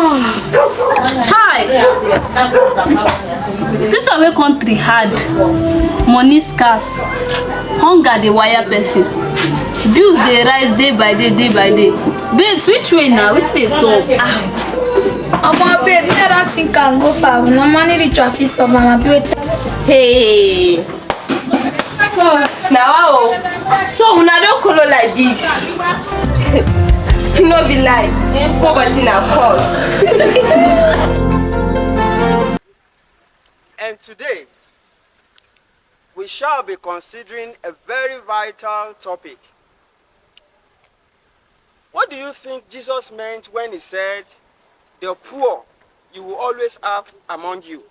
Chai! This one wey country hard, money scarce, hunger dey wire person, bills dey rise day by day, day by day. Babes, which way now? Wetin dey sup? Omo babe, me I don't think I go far. No money reach your fit solve am, abi wetin? Hey! Now, wow! So, una don kolo like this. No be lie, poverty na cause. And today, we shall be considering a very vital topic. What do you think Jesus meant when he said, "The poor you will always have among you"?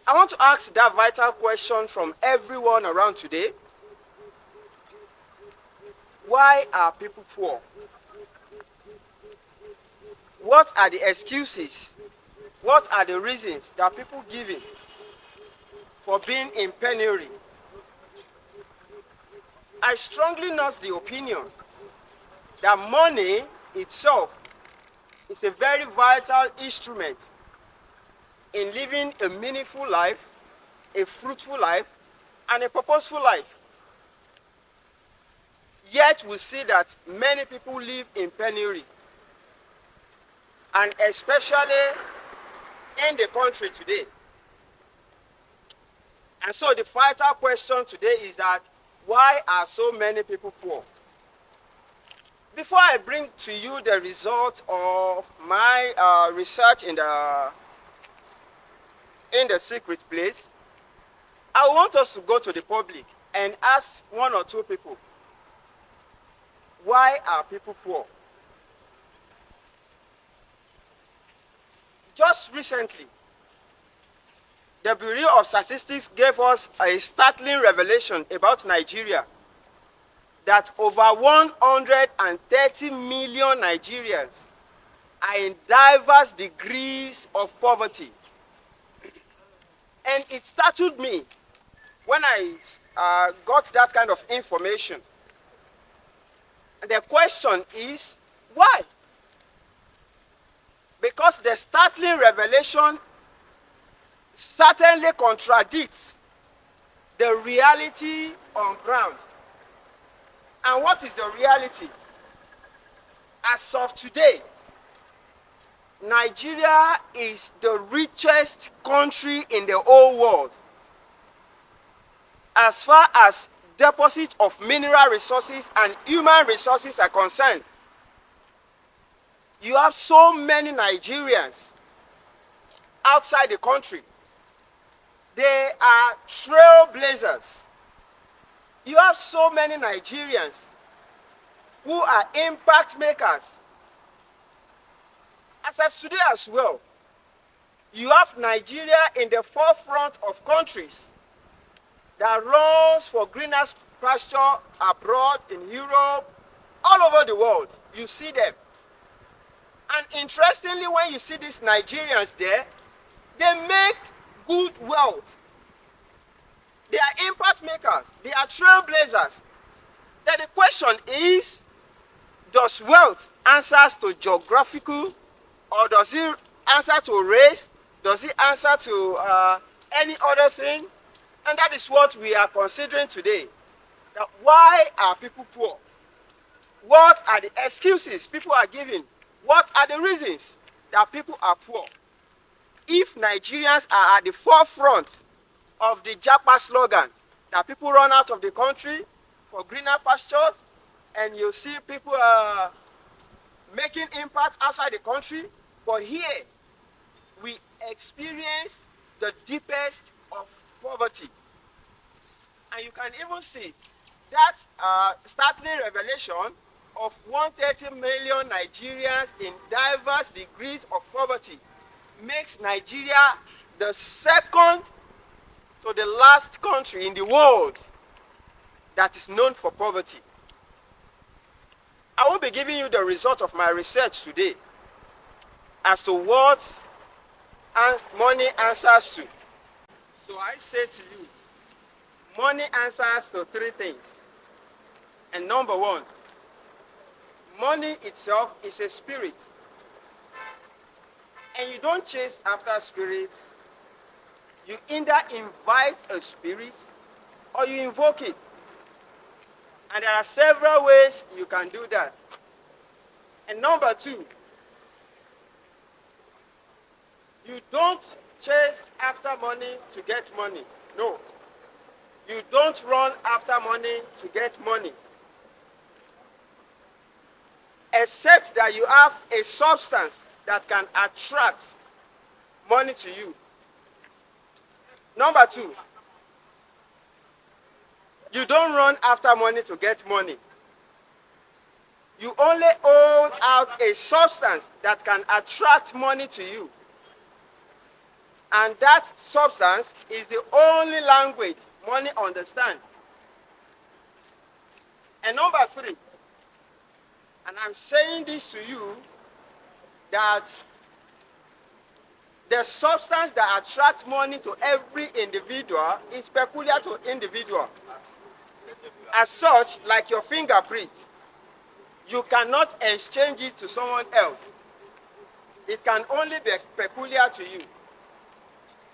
I want to ask that vital question from everyone around today. Why are people poor? What are the excuses? What are the reasons that people giving for being in penury? I strongly note the opinion that money itself is a very vital instrument in living a meaningful life, a fruitful life, and a purposeful life. Yet we see that many people live in penury, and especially in the country today. And so the vital question today is that, why are so many people poor? Before I bring to you the result of my research in the secret place, I want us to go to the public and ask one or two people, why are people poor? Just recently, the Bureau of Statistics gave us a startling revelation about Nigeria, that over 130 million Nigerians are in diverse degrees of poverty. And it startled me when I got that kind of information. And the question is, why? Because the startling revelation certainly contradicts the reality on ground. And what is the reality? As of today, Nigeria is the richest country in the whole world as far as deposit of mineral resources and human resources are concerned. You have so many Nigerians outside the country. They are trailblazers. You have so many Nigerians who are impact makers. As today as well, you have Nigeria in the forefront of countries that runs for greener pasture abroad, in Europe, all over the world. You see them. And interestingly, when you see these Nigerians there, they make good wealth. They are impact makers. They are trailblazers. Then the question is, does wealth answer to geographical, or does it answer to race? Does it answer to any other thing? And that is what we are considering today. That why are people poor? What are the excuses people are giving? What are the reasons that people are poor? If Nigerians are at the forefront of the Japa slogan, that people run out of the country for greener pastures, and you see people making impact outside the country, but here we experience the deepest of poverty. And you can even see that startling revelation of 130 million Nigerians in diverse degrees of poverty makes Nigeria the second to the last country in the world that is known for poverty. I will be giving you the result of my research today as to what money answers to. So I say to you, money answers to three things. And number one, money itself is a spirit. and you don't chase after spirits, you either invite a spirit or you invoke it. And there are several ways you can do that. And number 2, you don't chase after money to get money. No. You don't run after money to get money. Except that you have a substance that can attract money to you. Number 2, you don't run after money to get money. You only hold out a substance that can attract money to you. And that substance is the only language money understands. And number 3, and I'm saying this to you, that the substance that attracts money to every individual is peculiar to individual. As such, like your fingerprint, you cannot exchange it to someone else. It can only be peculiar to you.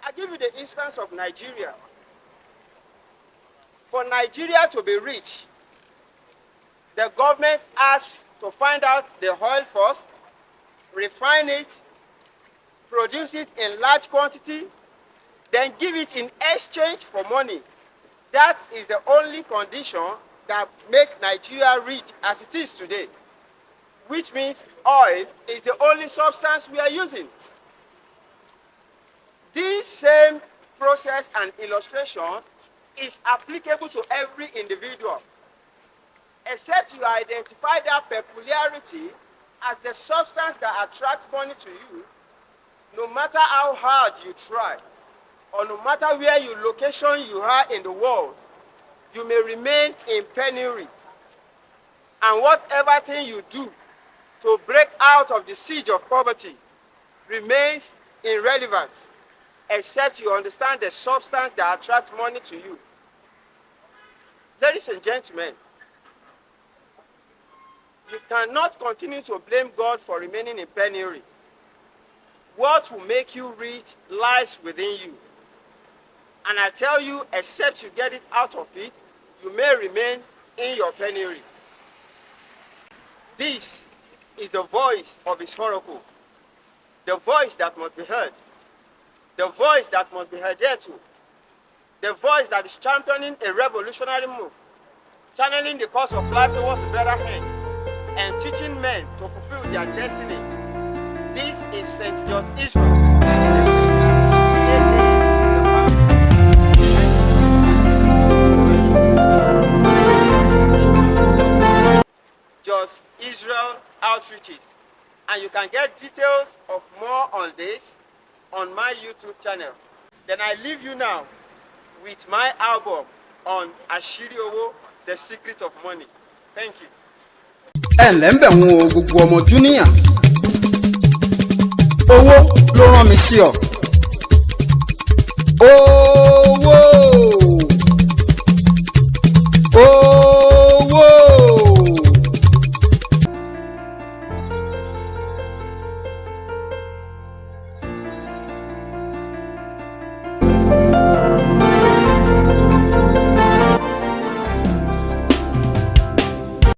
I give you the instance of Nigeria. For Nigeria to be rich, the government has to find out the oil first, refine it, produce it in large quantity, then give it in exchange for money. That is the only condition that makes Nigeria rich as it is today, which means oil is the only substance we are using. This same process and illustration is applicable to every individual, except you identify that peculiarity as the substance that attracts money to you. No matter how hard you try, or no matter where your location you are in the world, you may remain in penury. And whatever thing you do to break out of the siege of poverty remains irrelevant, except you understand the substance that attracts money to you. Ladies and gentlemen, you cannot continue to blame God for remaining in penury. What will make you rich lies within you. And I tell you, except you get it out of it, you may remain in your penury. This is the voice of his oracle, the voice that must be heard, the voice that must be adhered to, the voice that is championing a revolutionary move, channeling the course of life towards a better end, and teaching men to fulfill their destiny. This is St. Jos Israel. Jos Israel Outreaches. And you can get details of more on this on my YouTube channel. Then I leave you now with my album on Àṣírí Owó, The Secret of Money. Thank you. Ǹlẹ́ ń bẹ̀ wọ́n gbogbo ọmọ Júníà. Owó ló rán mi sí ọ.